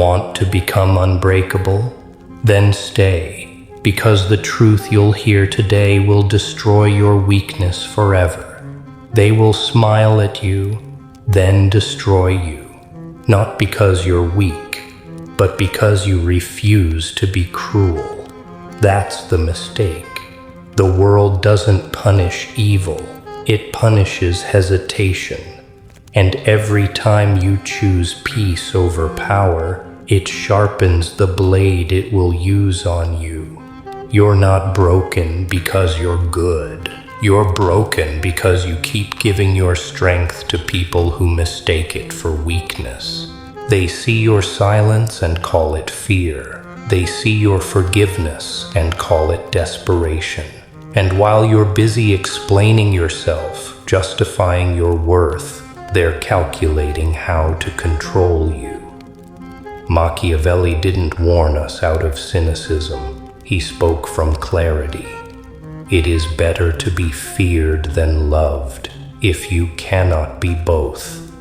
Want to become unbreakable? Then stay, because the truth you'll hear today will destroy your weakness forever. They will smile at you, then destroy you, not because you're weak, but because you refuse to be cruel. That's the mistake. The world doesn't punish evil, it punishes hesitation. And every time you choose peace over power, it sharpens the blade it will use on you. You're not broken because you're good. You're broken because you keep giving your strength to people who mistake it for weakness. They see your silence and call it fear. They see your forgiveness and call it desperation. And while you're busy explaining yourself, justifying your worth, they're calculating how to control you. Machiavelli didn't warn us out of cynicism. He spoke from clarity. It is better to be feared than loved if you cannot be both.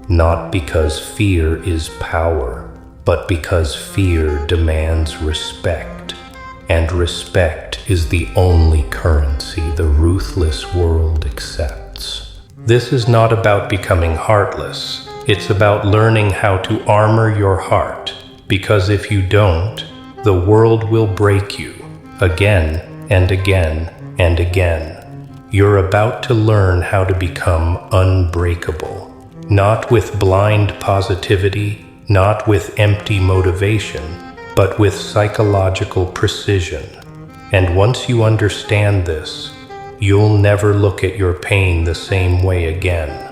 Not because fear is power, but because fear demands respect. And respect is the only currency the ruthless world accepts. This is not about becoming heartless. It's about learning how to armor your heart, because if you don't, the world will break you again and again and again. You're about to learn how to become unbreakable, not with blind positivity, not with empty motivation, but with psychological precision. And once you understand this, you'll never look at your pain the same way again.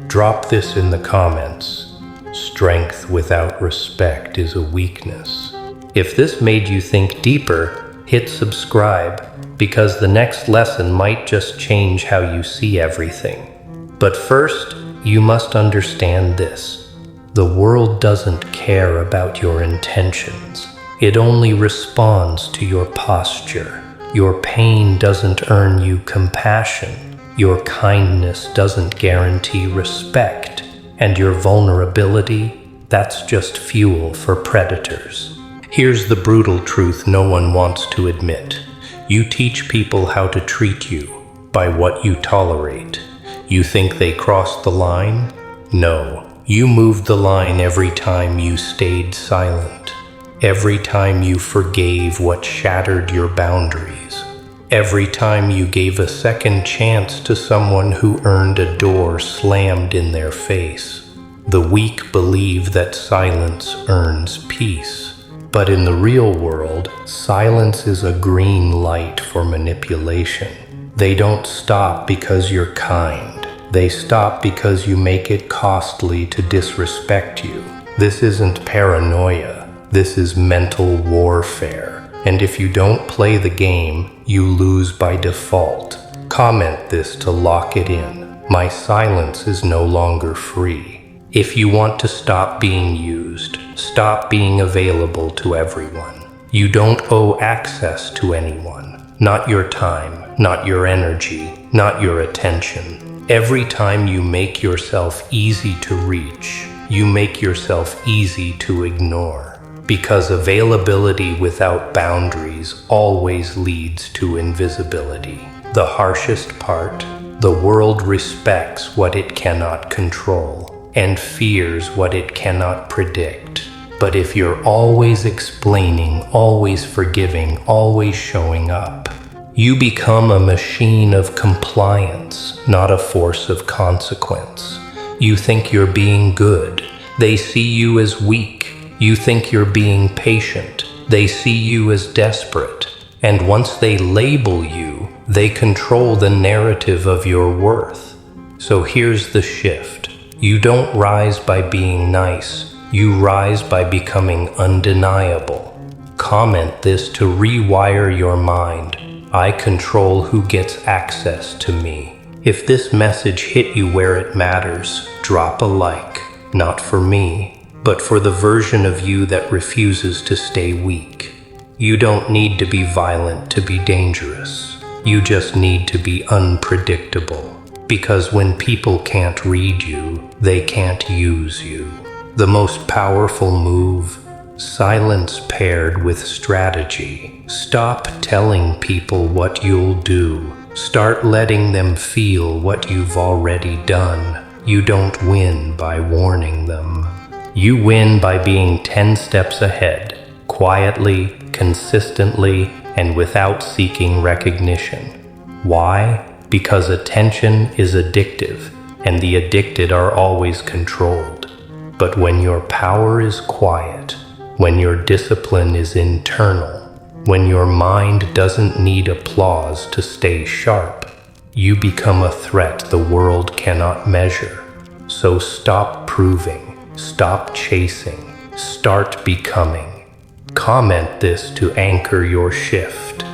Drop this in the comments. Strength without respect is a weakness. If this made you think deeper, hit subscribe, because the next lesson might just change how you see everything. But first, you must understand this. The world doesn't care about your intentions. It only responds to your posture. Your pain doesn't earn you compassion. Your kindness doesn't guarantee respect. And your vulnerability, that's just fuel for predators. Here's the brutal truth no one wants to admit. You teach people how to treat you by what you tolerate. You think they crossed the line? No, you moved the line every time you stayed silent. Every time you forgave what shattered your boundaries. Every time you gave a second chance to someone who earned a door slammed in their face. The weak believe that silence earns peace. But in the real world, silence is a green light for manipulation. They don't stop because you're kind. They stop because you make it costly to disrespect you. This isn't paranoia. This is mental warfare. And if you don't play the game, you lose by default. Comment this to lock it in. My silence is no longer free. If you want to stop being used, stop being available to everyone. You don't owe access to anyone. Not your time, not your energy, not your attention. Every time you make yourself easy to reach, you make yourself easy to ignore. Because availability without boundaries always leads to invisibility. The harshest part, the world respects what it cannot control and fears what it cannot predict. But if you're always explaining, always forgiving, always showing up, you become a machine of compliance, not a force of consequence. You think you're being good. They see you as weak. You think you're being patient. They see you as desperate. And once they label you, they control the narrative of your worth. So here's the shift. You don't rise by being nice. You rise by becoming undeniable. Comment this to rewire your mind. I control who gets access to me. If this message hit you where it matters, drop a like. Not for me, but for the version of you that refuses to stay weak. You don't need to be violent to be dangerous. You just need to be unpredictable. Because when people can't read you, they can't use you. The most powerful move Silence paired with strategy. Stop telling people what you'll do. Start letting them feel what you've already done. You don't win by warning them. You win by being 10 steps ahead, quietly, consistently, and without seeking recognition. Why? Because attention is addictive, and the addicted are always controlled. But when your power is quiet, when your discipline is internal, when your mind doesn't need applause to stay sharp, you become a threat the world cannot measure. So stop proving, stop chasing, start becoming. Comment this to anchor your shift.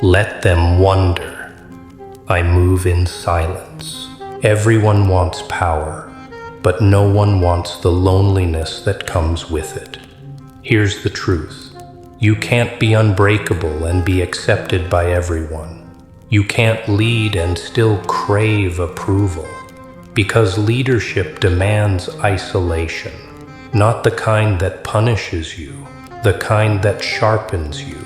Let them wonder. I move in silence. Everyone wants power, but no one wants the loneliness that comes with it. Here's the truth. You can't be unbreakable and be accepted by everyone. You can't lead and still crave approval, because leadership demands isolation, not the kind that punishes you, the kind that sharpens you.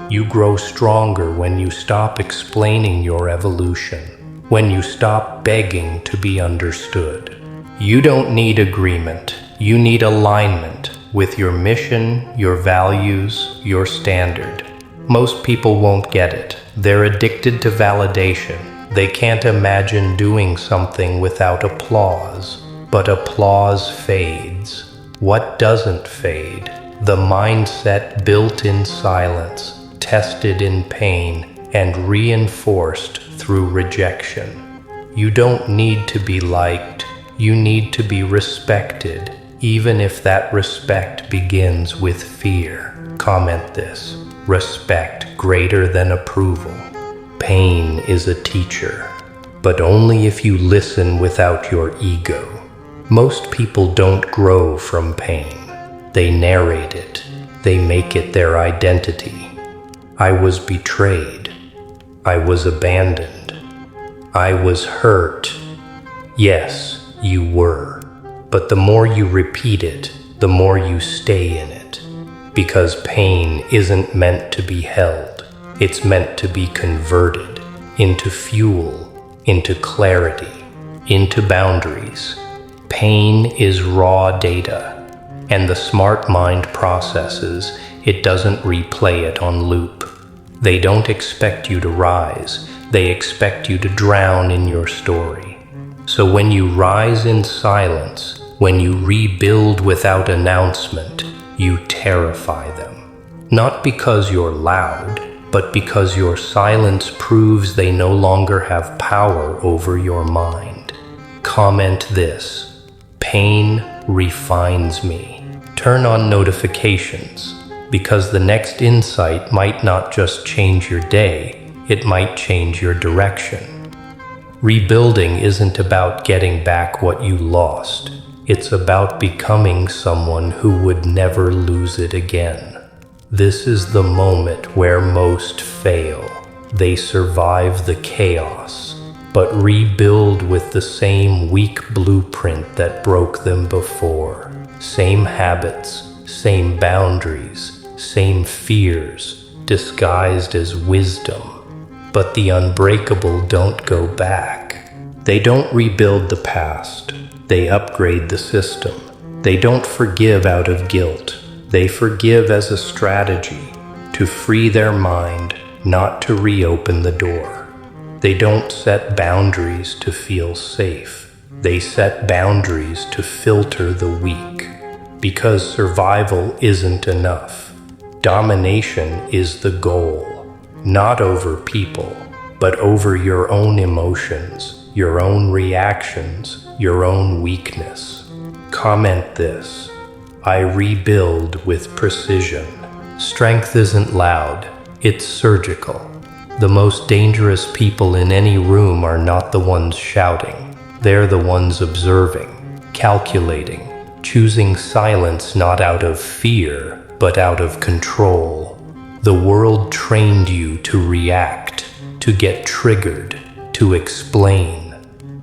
You grow stronger when you stop explaining your evolution, when you stop begging to be understood. You don't need agreement, you need alignment with your mission, your values, your standard. Most people won't get it. They're addicted to validation. They can't imagine doing something without applause. But applause fades. What doesn't fade? The mindset built in silence, tested in pain, and reinforced through rejection. You don't need to be liked. You need to be respected, even if that respect begins with fear. Comment this. Respect greater than approval. Pain is a teacher, but only if you listen without your ego. Most people don't grow from pain. They narrate it. They make it their identity. I was betrayed. I was abandoned. I was hurt. Yes, you were. But the more you repeat it, the more you stay in it. Because pain isn't meant to be held. It's meant to be converted into fuel, into clarity, into boundaries. Pain is raw data, and the smart mind processes. It doesn't replay it on loop. They don't expect you to rise. They expect you to drown in your story. So when you rise in silence, when you rebuild without announcement, you terrify them. Not because you're loud, but because your silence proves they no longer have power over your mind. Comment this. Pain refines me. Turn on notifications, because the next insight might not just change your day, it might change your direction. Rebuilding isn't about getting back what you lost. It's about becoming someone who would never lose it again. This is the moment where most fail. They survive the chaos, but rebuild with the same weak blueprint that broke them before. Same habits, same boundaries, same fears, disguised as wisdom. But the unbreakable don't go back. They don't rebuild the past. They upgrade the system. They don't forgive out of guilt. They forgive as a strategy to free their mind, not to reopen the door. They don't set boundaries to feel safe. They set boundaries to filter the weak. Because survival isn't enough. Domination is the goal. Not over people, but over your own emotions, your own reactions, your own weakness. Comment this. I rebuild with precision. Strength isn't loud, it's surgical. The most dangerous people in any room are not the ones shouting. They're the ones observing, calculating, choosing silence not out of fear, but out of control. The world trained you to react, to get triggered, to explain.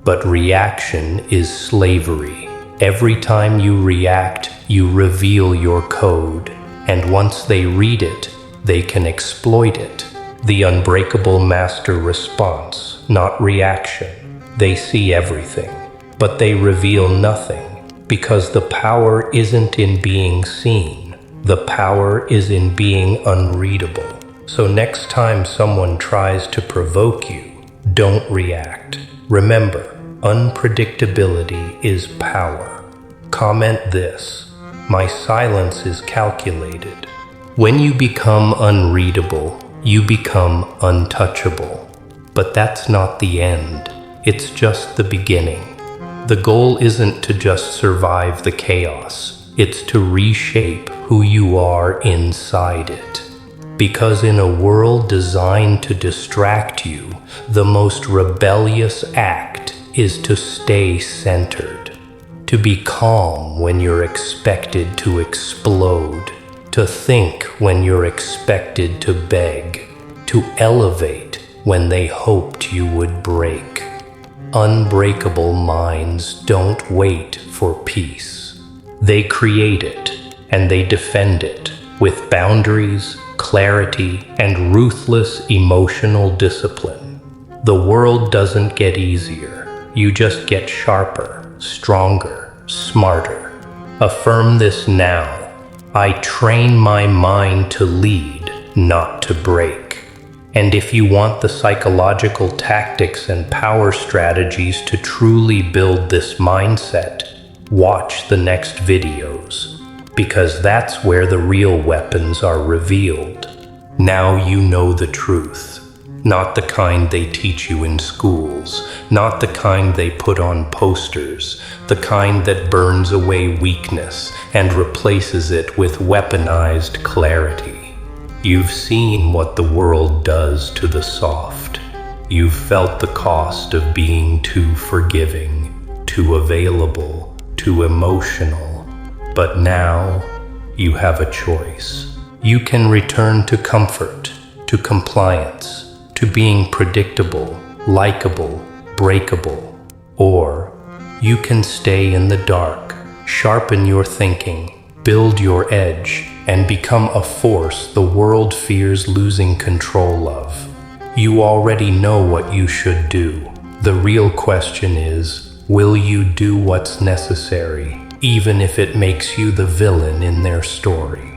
But reaction is slavery. Every time you react, you reveal your code. And once they read it, they can exploit it. The unbreakable master response, not reaction. They see everything, but they reveal nothing, because the power isn't in being seen. The power is in being unreadable. So next time someone tries to provoke you, don't react. Remember, unpredictability is power. Comment this: my silence is calculated. When you become unreadable, you become untouchable. But that's not the end. It's just the beginning. The goal isn't to just survive the chaos. It's to reshape who you are inside it. Because in a world designed to distract you, the most rebellious act is to stay centered. To be calm when you're expected to explode. To think when you're expected to beg. To elevate when they hoped you would break. Unbreakable minds don't wait for peace. They create it, and they defend it with boundaries, clarity, and ruthless emotional discipline. The world doesn't get easier. You just get sharper, stronger, smarter. Affirm this now. I train my mind to lead, not to break. And if you want the psychological tactics and power strategies to truly build this mindset, watch the next videos, because that's where the real weapons are revealed. Now you know the truth. Not the kind they teach you in schools, not the kind they put on posters, the kind that burns away weakness and replaces it with weaponized clarity. You've seen what the world does to the soft. You've felt the cost of being too forgiving, too available, too emotional. But now, you have a choice. You can return to comfort, to compliance, to being predictable, likable, breakable. Or you can stay in the dark, sharpen your thinking, build your edge, and become a force the world fears losing control of. You already know what you should do. The real question is, will you do what's necessary, even if it makes you the villain in their story?